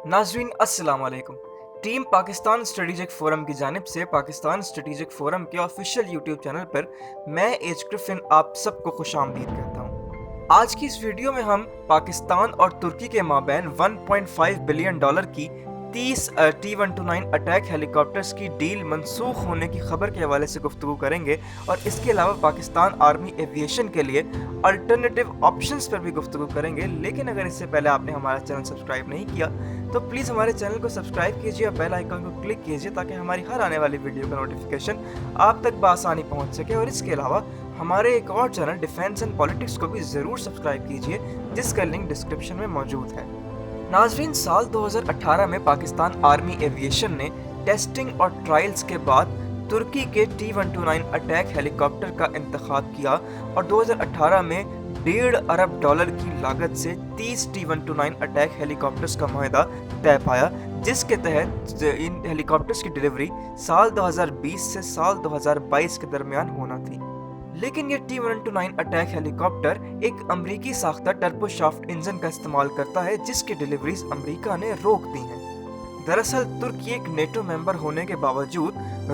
नाजरीन अस्सलाम वालेकुम। टीम पाकिस्तान स्ट्रेटेजिक फोरम की जानिब से पाकिस्तान स्ट्रेटेजिक फोरम के ऑफिशियल यूट्यूब चैनल पर मैं एज ग्रिफिन आप सबको खुशामदीद कहता हूँ। आज की इस वीडियो में हम पाकिस्तान और तुर्की के माबैन 1.5 बिलियन डॉलर की 30 T-129 अटैक हेलीकॉप्टर्स की डील मनसूख होने की खबर के हवाले से गुफ्तगू करेंगे और इसके अलावा पाकिस्तान आर्मी एविएशन के लिए अल्टरनेटिव ऑप्शंस पर भी गुफ्तगू करेंगे। लेकिन अगर इससे पहले आपने हमारा चैनल सब्सक्राइब नहीं किया तो प्लीज़ हमारे चैनल को सब्सक्राइब कीजिए और बेल आइकन को क्लिक कीजिए ताकि हमारी हर आने वाली वीडियो का नोटिफिकेशन आप तक बआसानी पहुंच सके। और इसके अलावा हमारे एक और चैनल डिफेंस एंड पॉलिटिक्स को भी ज़रूर सब्सक्राइब कीजिए जिसका लिंक डिस्क्रिप्शन में मौजूद है। नाजरीन, साल 2018 में पाकिस्तान आर्मी एविएशन ने टेस्टिंग और ट्रायल्स के बाद तुर्की के T-129 अटैक हेलीकॉप्टर का इंतखाब किया और 2018 में $1.5 अरब की लागत से 30 T-129 अटैक हेलीकॉप्टर्स का मुआहदा तय पाया, जिसके तहत इन हेलीकॉप्टर्स की डिलीवरी साल 2020 से साल 2022 के दरमियान होना थी। लेकिन ये T-129 अटैक हेलीकॉप्टर एक अमरीकी साख्ता टर्बोशाफ्ट इंजन का इस्तेमाल करता है जिसकी डिलीवरीज अमरीका ने रोक दी हैं। दरअसल तुर्की एक नेटो मेंबर होने के बावजूद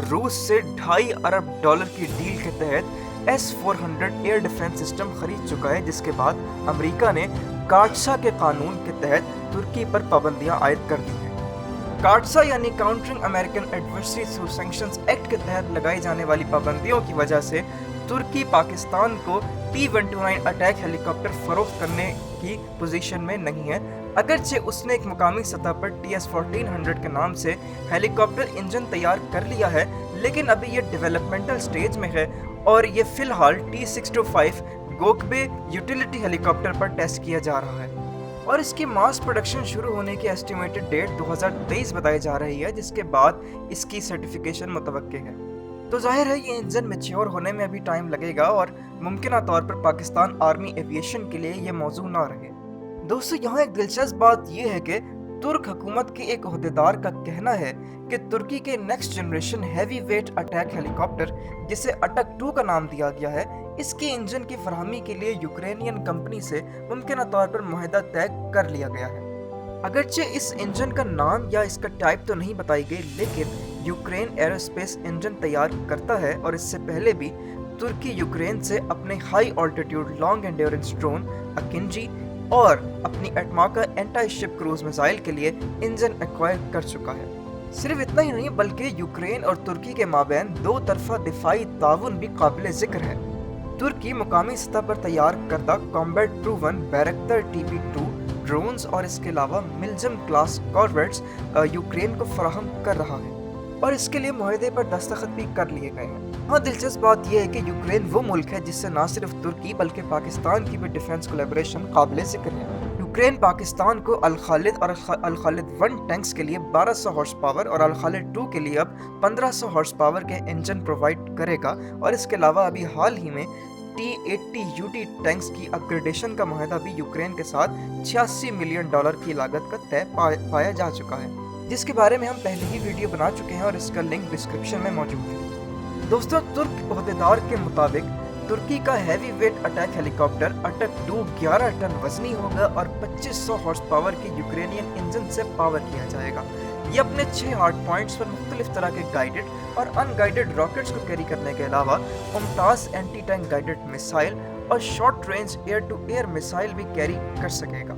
रूस से $2.5 अरब की डील के तहत S-400 एयर डिफेंस सिस्टम खरीद चुका है, जिसके बाद अमरीका ने काटसा के कानून के तहत तुर्की पर पाबंदियां आयद कर दी हैं। काटसा यानी countering American adversary through sanctions act के तहत लगाई जाने वाली पाबंदियों की वजह से तुर्की पाकिस्तान को T-129 अटैक हेलीकॉप्टर फरोख्त करने की पोजीशन में नहीं है। अगरचे उसने एक मुकामी सतह पर TS-1400 के नाम से हेलीकॉप्टर इंजन तैयार कर लिया है, लेकिन अभी ये डेवलपमेंटल स्टेज में है और ये फिलहाल T-625 गोकबे यूटिलिटी हेलीकॉप्टर पर टेस्ट किया जा रहा है और इसकी मास प्रोडक्शन शुरू होने की एस्टिमेटेड डेट 2023 बताई जा रही है, जिसके बाद इसकी सर्टिफिकेशन मुतवक्के है। तो जाहिर है ये इंजन मैच्योर होने में अभी टाइम लगेगा और मुमकिन तौर पर पाकिस्तान आर्मी एविएशन के लिए ये मौजू ना रहे। दोस्तों, यहाँ एक दिलचस्प बात यह है कि तुर्क हुकूमत के एक ओहदेदार का कहना है कि तुर्की के next generation heavy weight attack helicopter, जिसे अटक 2 का नाम दिया गया है, इसके इंजन की फरहमी के लिए यूक्रेनियन कंपनी से मुमकिन तौर पर मुआहदा तय कर लिया गया है। अगरचे इस इंजन का नाम या इसका टाइप तो नहीं बताई गई, लेकिन यूक्रेन एरोस्पेस इंजन तैयार करता है और इससे पहले भी तुर्की यूक्रेन से अपने high altitude long endurance drone Akinci और अपनी Atmaca anti ship cruise missile के लिए इंजन एक्वायर कर चुका है। सिर्फ इतना ही नहीं बल्कि यूक्रेन और तुर्की के माबैन दो तरफा दिफाई ताउन भी काबिल जिक्र है। तुर्की मुकामी सतह पर तैयार करदा कॉम्बैट प्रूवन बैरक्टर TB2 ड्रोन्स और इसके अलावा मिल्जम क्लास कॉर्वेट्स यूक्रेन को फराहम कर रहा है और इसके लिए मुआहदे पर दस्तखत भी कर लिए गए हैं। हाँ, दिलचस्प बात यह है कि यूक्रेन वो मुल्क है जिससे न सिर्फ तुर्की बल्कि पाकिस्तान की भी डिफेंस कोलैबोरेशन काबिल जिक्र है। यूक्रेन पाकिस्तान को अल खालिद और अल खालिद 1 टैंक्स के लिए 1200 हॉर्स पावर और अल खालिद 2 के लिए अब 1500 हॉर्स पावर के इंजन प्रोवाइड करेगा और इसके अलावा अभी हाल ही में T-80UT टैंक्स की अपग्रेडेशन का मुआहदा भी यूक्रेन के साथ $86 मिलियन की लागत का तय पाया जा चुका है, जिसके बारे में हम पहले ही वीडियो बना चुके हैं और इसका लिंक डिस्क्रिप्शन में मौजूद है। दोस्तों, तुर्क ओहदेदार के मुताबिक तुर्की का हैवी वेट अटैक हेलीकॉप्टर अटक 2 11 टन वजनी होगा और 2500 हॉर्स पावर के यूक्रेनियन इंजन से पावर किया जाएगा। ये अपने 6 हार्ड पॉइंट्स पर मुख्तलिफ तरह के गाइडेड और अनगाइडेड रॉकेट्स को कैरी करने के अलावा Mumtaz anti tank guided missile और short range air to air missile भी कैरी कर सकेगा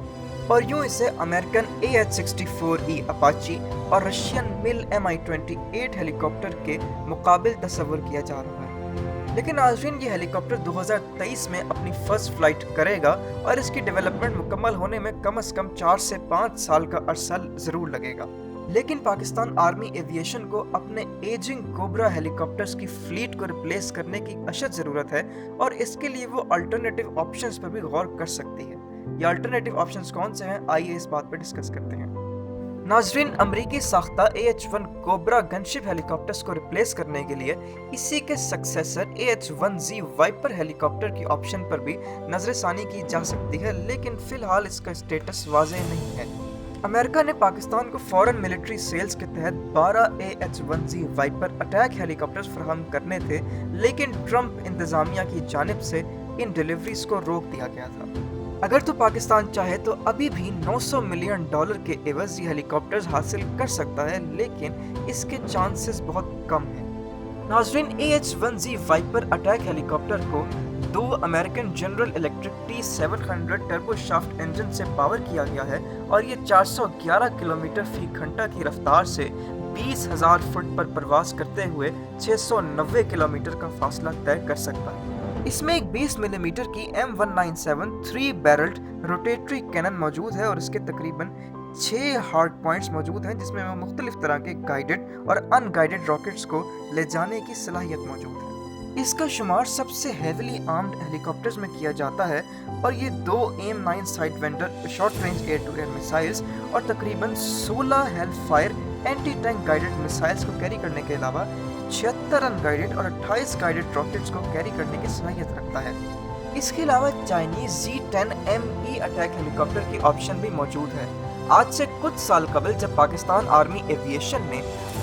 और यूं इसे अमेरिकन AH-64E अपाची और रशियन मिल Mi-28 हेलीकॉप्टर के मुकाबिल तस्वर किया जा रहा है। लेकिन नाज़रीन, ये हेलीकॉप्टर 2023 में अपनी फर्स्ट फ्लाइट करेगा और इसकी डेवलपमेंट मुकम्मल होने में कम से कम 4 से 5 साल का अरसा जरूर लगेगा। लेकिन पाकिस्तान आर्मी एविएशन को अपने एजिंग कोबरा हेलीकॉप्टर्स की फ्लीट को रिप्लेस करने की अशद ज़रूरत है और इसके लिए वो अल्टरनेटिव ऑप्शंस पर भी गौर कर सकती है। ये अल्टरनेटिव ऑप्शंस कौन से हैं, आइए इस बात पर डिस्कस करते हैं। नाजरीन, अमरीकी साख्ता AH-1 कोबरा गनशिप हेलीकॉप्टर्स को रिप्लेस करने के लिए इसी के सक्सेसर AH-1Z वाइपर हेलीकॉप्टर की ऑप्शन पर भी नजरसानी की जा सकती है, लेकिन फिलहाल इसका स्टेटस वाज़ेह नहीं है। अमेरिका ने पाकिस्तान को फॉरेन मिलिट्री सेल्स के तहत 12 AH-1Z वाइपर अटैक हेलीकॉप्टर्स फराहम करने थे, लेकिन ट्रंप इंतजामिया की जानिब से इन डिलीवरीज को रोक दिया गया था। اگر تو پاکستان چاہے تو ابھی بھی $900 ملین کے عوض یہ ہیلی کاپٹرز حاصل کر سکتا ہے، لیکن اس کے چانسز بہت کم ہیں۔ ناظرین، AH-1Z wiper attack helicopter کو دو American General Electric T-700 turbo shaft engine سے پاور کیا گیا ہے اور یہ 411 کلومیٹر فی گھنٹہ کی رفتار سے 20,000 فٹ پر پرواز کرتے ہوئے 690 کلومیٹر کا فاصلہ طے کر سکتا ہے۔ اس میں ایک 20 ملی میٹر کی M197 3 بیرلڈ روٹیٹری کینن موجود ہے اور اس کے تقریباً 6 ہارڈ پوائنٹس موجود ہیں، جس میں مختلف طرح کے گائیڈڈ اور ان گائیڈڈ راکٹس کو لے جانے کی صلاحیت موجود ہے۔ اس کا شمار سب سے ہیویلی آرمڈ ہیلی کاپٹرز میں کیا جاتا ہے اور یہ 2 AIM-9 Sidewinder short range air to air missiles اور تقریباً 16 Hellfire anti tank guided missiles کو کیری کرنے کے علاوہ 76 ان گائیڈڈ اور 28 گائیڈڈ راکٹس کو کیری کرنے کی صلاحیت رکھتا ہے۔ اس کے علاوہ چائنیز Z-10ME اٹیک ہیلی کاپٹر کی آپشن بھی موجود ہے۔ آج سے کچھ سال قبل جب پاکستان آرمی ایویشن نے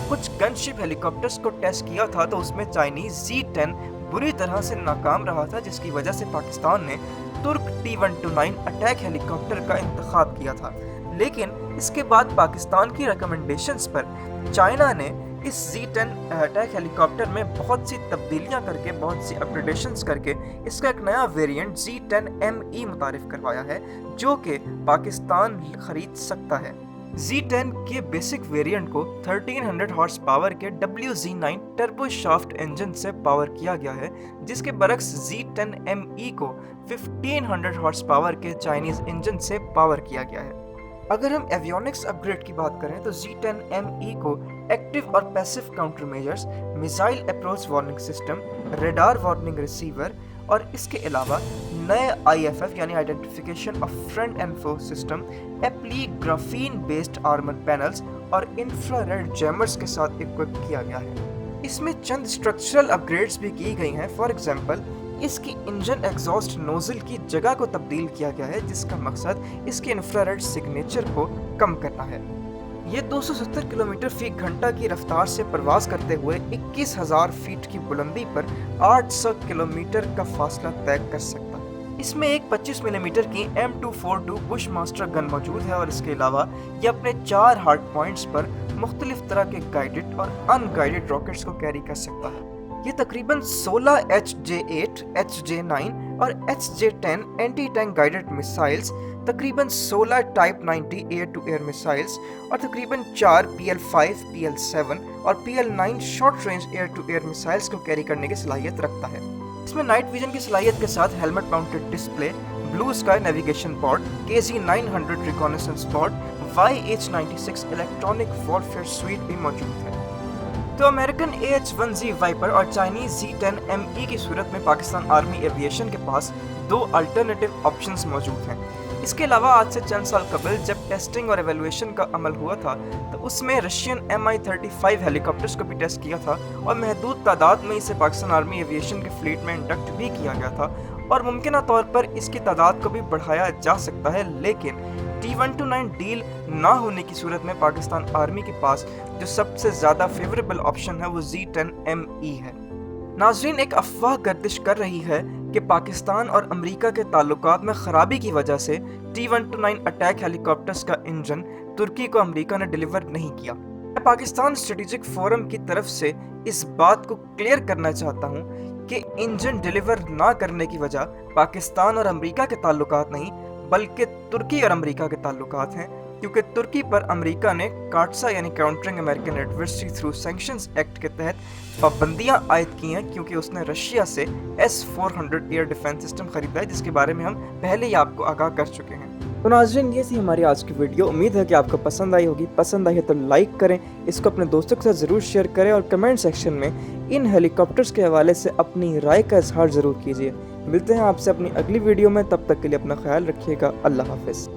کچھ گن شپ ہیلی کاپٹرز کو ٹیسٹ کیا تھا تو اس میں چائنیز Z-10 بری طرح سے ناکام رہا تھا، جس کی وجہ سے پاکستان نے ترک T-129 اٹیک ہیلی کاپٹر کا انتخاب کیا تھا۔ لیکن اس کے بعد پاکستان کی ریکمنڈیشنز پر چائنا نے اس Z-10 اٹیک ہیلی کاپٹر میں بہت سی تبدیلیاں کر کے، بہت سی اپگریڈیشنز کر کے اس کا ایک نیا ویریئنٹ Z-10ME متعارف کروایا ہے، جو کہ پاکستان خرید سکتا ہے۔ Z-10 کے بیسک ویریئنٹ کو 1300 ہارس پاور کے WZ-9 ٹربو شافٹ انجن سے پاور کیا گیا ہے، جس کے برعکس Z-10ME کو 1500 ہارس پاور کے چائنیز انجن سے پاور کیا گیا ہے۔ اگر ہم ایویونکس اپ گریڈ کی بات کریں تو Z-10ME کو ایکٹیو اور passive counter measures, missile approach warning system, radar warning receiver اور اس کے علاوہ نئے IFF یعنی identification of friend and foe system, ایپلی گرافین بیسڈ آرمر پینلز اور انفرا ریڈ جیمرز کے ساتھ اکوپ کیا گیا ہے۔ اس میں چند اسٹرکچرل اپ گریڈز بھی کی گئی ہیں۔ فار ایگزامپل، اس کی انجن ایگزاسٹ نوزل کی جگہ کو تبدیل کیا گیا ہے، جس کا مقصد اس کے انفراریڈ سگنیچر کو کم کرنا ہے۔ یہ 270 کلومیٹر فی گھنٹہ کی رفتار سے پرواز کرتے ہوئے 21,000 فیٹ کی بلندی پر 800 کلومیٹر کا فاصلہ طے کر سکتا ہے۔ اس میں ایک 25 ملی میٹر کی M242 بش ماسٹر گن موجود ہے اور اس کے علاوہ یہ اپنے 4 ہارڈ پوائنٹس پر مختلف طرح کے گائیڈڈ اور ان گائیڈڈ راکٹس کو کیری کر سکتا ہے۔ یہ تقریباً 16 HJ-8، HJ-9 اور HJ-10 anti tank guided missiles, تقریباً 16 type 90 air to air missiles اور تقریباً 4 PL-5، PL-7 اور PL-9 short range air to air missiles کو کیری کرنے کی صلاحیت رکھتا ہے۔ اس میں نائٹ ویژن کی صلاحیت کے ساتھ helmet mounted display, blue sky navigation board, KZ-900 reconnaissance board, YH-96 electronic warfare suite بھی موجود ہے۔ تو امریکن AH-1Z وائپر اور چائنیز Z-10ME کی صورت میں پاکستان آرمی ایویشن کے پاس 2 الٹرنیٹیو آپشنز موجود ہیں۔ اس کے علاوہ آج سے چند سال قبل جب ٹیسٹنگ اور ایویلویشن کا عمل ہوا تھا تو اس میں رشین Mi-35 ہیلی کاپٹرز کو بھی ٹیسٹ کیا تھا اور محدود تعداد میں اسے پاکستان آرمی ایویشن کے فلیٹ میں انڈکٹ بھی کیا گیا تھا اور ممکنہ طور پر اس کی تعداد کو بھی بڑھایا جا سکتا ہے، لیکن T-129 ڈیل نہ ہونے کی صورت میں پاکستان آرمی کے پاس جو سب سے زیادہ فیوریبل آپشن ہے وہ Z-10ME ہے۔ ناظرین، ایک افواہ گردش کر رہی ہے کہ پاکستان اور امریکہ کے تعلقات میں خرابی کی وجہ سے T-129 اٹیک ہیلی کاپٹرز کا انجن ترکی کو امریکہ نے ڈیلیور نہیں کیا۔ میں پاکستان اسٹریٹجک فورم کی طرف سے اس بات کو کلیئر کرنا چاہتا ہوں کہ انجن ڈیلیور نہ کرنے کی وجہ پاکستان اور امریکہ کے تعلقات نہیں بلکہ ترکی اور امریکہ کے تعلقات ہیں، کیونکہ ترکی پر امریکہ نے کاٹسا یعنی countering American adversary through sanctions act کے تحت پابندیاں عائد کی ہیں، کیونکہ اس نے رشیا سے S-400 ایئر ڈیفنس سسٹم خریدا ہے، جس کے بارے میں ہم پہلے ہی آپ کو آگاہ کر چکے ہیں۔ تو ناظرین، یہ تھی ہماری آج کی ویڈیو۔ امید ہے کہ آپ کو پسند آئی ہوگی۔ پسند آئی ہے تو لائک کریں، اس کو اپنے دوستوں کے ساتھ ضرور شیئر کریں اور کمنٹ سیکشن میں ان ہیلی کاپٹرز کے حوالے سے اپنی رائے کا اظہار ضرور کیجیے۔ ملتے ہیں آپ سے اپنی اگلی ویڈیو میں، تب تک کے لیے اپنا خیال رکھیے گا۔ اللہ حافظ۔